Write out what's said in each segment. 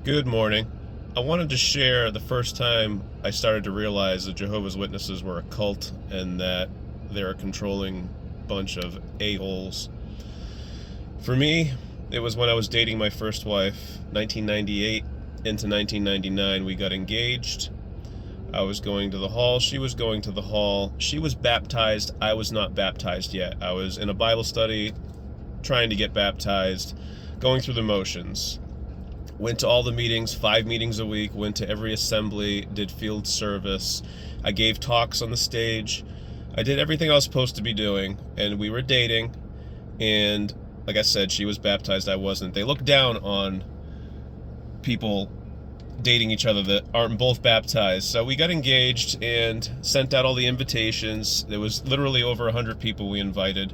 Good morning. I wanted to share the first time I started to realize that Jehovah's Witnesses were a cult and that they're a controlling bunch of a-holes. For me, it was when I was dating my first wife, 1998 into 1999. We got engaged. I was going to the hall. She was going to the hall. She was baptized. I was not baptized yet. I was in a Bible study trying to get baptized, going through the motions. Went to all the meetings, 5 meetings a week, went to every assembly, did field service. I gave talks on the stage. I did everything I was supposed to be doing, and we were dating. And like I said, she was baptized, I wasn't. They look down on people dating each other that aren't both baptized. So we got engaged and sent out all the invitations. There was literally over 100 people we invited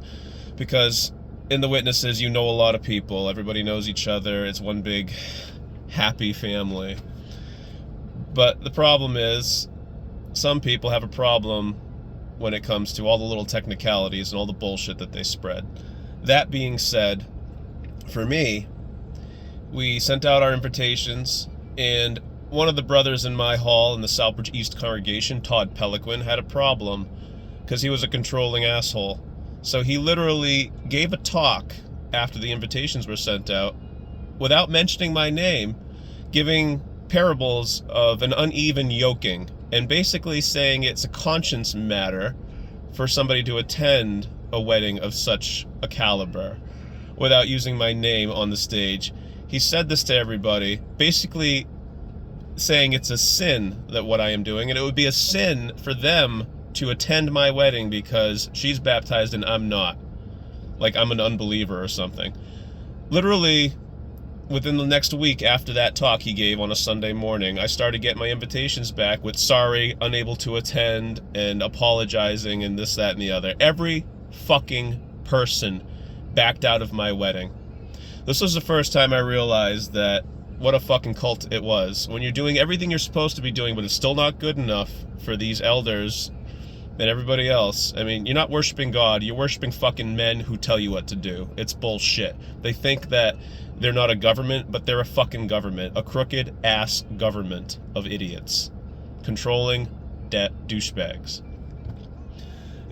because in the witnesses, you know a lot of people. Everybody knows each other. It's one big happy family. But the problem is, some people have a problem when it comes to all the little technicalities and all the bullshit that they spread. That being said, for me, we sent out our invitations, and one of the brothers in my hall in the Southbridge East congregation, Todd Peliquin, had a problem because he was a controlling asshole. So he literally gave a talk after the invitations were sent out without mentioning my name, giving parables of an uneven yoking and basically saying it's a conscience matter for somebody to attend a wedding of such a caliber without using my name on the stage. He said this to everybody, basically saying it's a sin that what I am doing, and it would be a sin for them to attend my wedding because she's baptized and I'm not. Like I'm an unbeliever or something. Literally, within the next week after that talk he gave on a Sunday morning, I started getting my invitations back with sorry, unable to attend, and apologizing and this, that, and the other. Every fucking person backed out of my wedding. This was the first time I realized that what a fucking cult it was. When you're doing everything you're supposed to be doing, but it's still not good enough for these elders and everybody else. I mean, you're not worshiping God, you're worshiping fucking men who tell you what to do. It's bullshit. They think that they're not a government, but they're a fucking government. A crooked ass government of idiots. Controlling douchebags.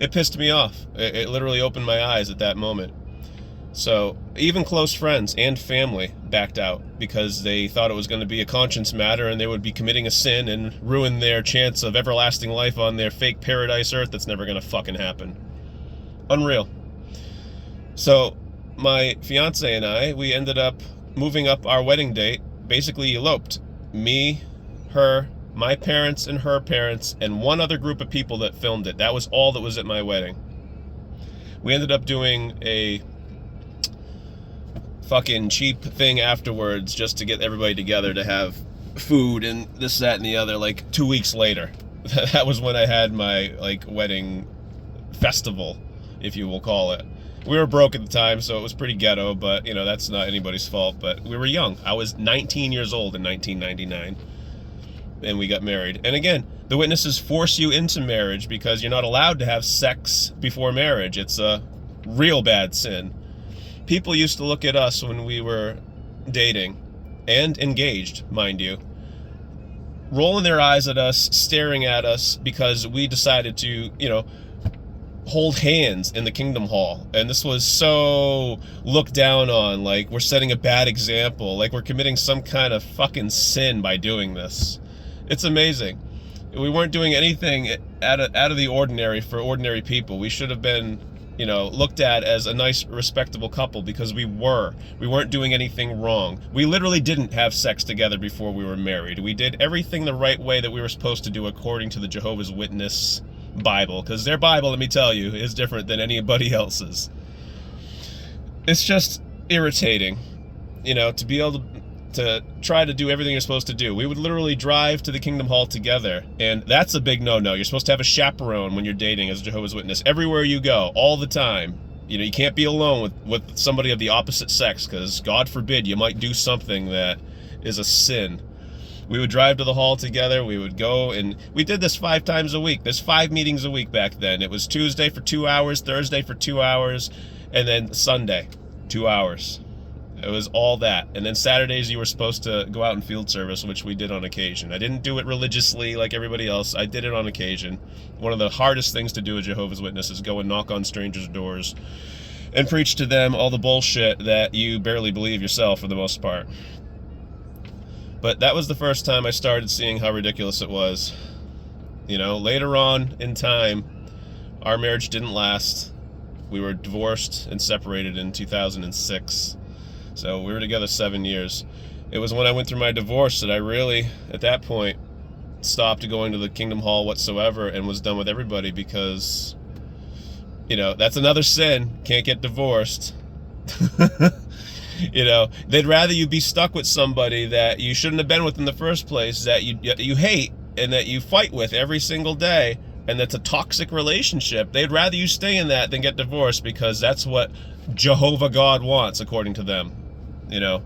It pissed me off. It literally opened my eyes at that moment. So even close friends and family backed out because they thought it was going to be a conscience matter and they would be committing a sin and ruin their chance of everlasting life on their fake paradise earth that's never going to fucking happen. Unreal. So my fiance and I, we ended up moving up our wedding date, basically eloped. Me, her, my parents and her parents, and one other group of people that filmed it. That was all that was at my wedding. We ended up doing a fucking cheap thing afterwards just to get everybody together to have food and this, that, and the other, like 2 weeks later. That was when I had my wedding festival, if you will call it. We were broke at the time, so it was pretty ghetto, but you know, that's not anybody's fault. But we were young. I was 19 years old in 1999, and we got married. And again, the witnesses force you into marriage because you're not allowed to have sex before marriage. It's a real bad sin. People used to look at us when we were dating and engaged, mind you, rolling their eyes at us, staring at us because we decided to, hold hands in the Kingdom Hall. And this was so looked down on, like we're setting a bad example, like we're committing some kind of fucking sin by doing this. It's amazing. We weren't doing anything out of the ordinary for ordinary people. We should have been, looked at as a nice, respectable couple because we weren't doing anything wrong. We literally didn't have sex together before we were married. We did everything the right way that we were supposed to do according to the Jehovah's Witness Bible, because their Bible, let me tell you, is different than anybody else's. It's just irritating, to be able to try to do everything you're supposed to do. We would literally drive to the Kingdom Hall together, and that's a big no-no. You're supposed to have a chaperone when you're dating as a Jehovah's Witness. Everywhere you go, all the time. You can't be alone with somebody of the opposite sex, because God forbid you might do something that is a sin. We would drive to the hall together, we would go, and we did this 5 times a week. There's 5 meetings a week back then. It was Tuesday for 2 hours, Thursday for 2 hours, and then Sunday, 2 hours. It was all that. And then Saturdays you were supposed to go out in field service, which we did on occasion. I didn't do it religiously like everybody else. I did it on occasion. One of the hardest things to do as Jehovah's Witness is go and knock on strangers' doors and preach to them all the bullshit that you barely believe yourself for the most part. But that was the first time I started seeing how ridiculous it was. You know, later on in time, our marriage didn't last. We were divorced and separated in 2006. So we were together 7 years. It was when I went through my divorce that I really, at that point, stopped going to the Kingdom Hall whatsoever and was done with everybody because, you know, that's another sin. Can't get divorced. You know, they'd rather you be stuck with somebody that you shouldn't have been with in the first place, that you hate and that you fight with every single day, and that's a toxic relationship. They'd rather you stay in that than get divorced because that's what Jehovah God wants, according to them. You know,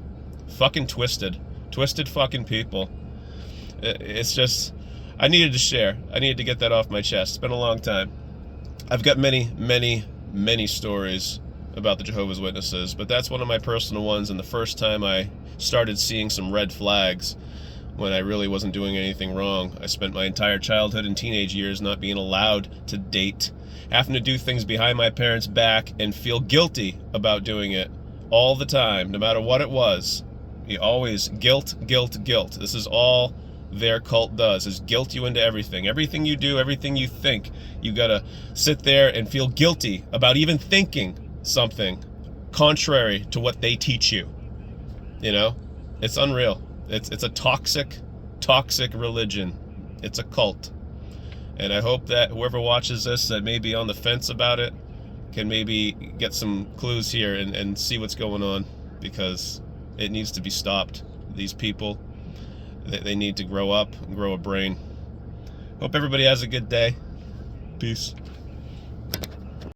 fucking twisted fucking people. It's just, I needed to share. I needed to get that off my chest. It's been a long time. I've got many stories about the Jehovah's Witnesses, but that's one of my personal ones, and the first time I started seeing some red flags when I really wasn't doing anything wrong. I spent my entire childhood and teenage years not being allowed to date, having to do things behind my parents' back and feel guilty about doing it all the time, no matter what it was. You always guilt. This is all their cult does, is guilt you into everything. Everything you do, everything you think, you gotta sit there and feel guilty about even thinking something contrary to what they teach you. You know, it's unreal. It's a toxic religion. It's a cult. And I hope that whoever watches this that may be on the fence about it can maybe get some clues here and see what's going on, because it needs to be stopped. These people, they need to grow up and grow a brain. Hope everybody has a good day. Peace.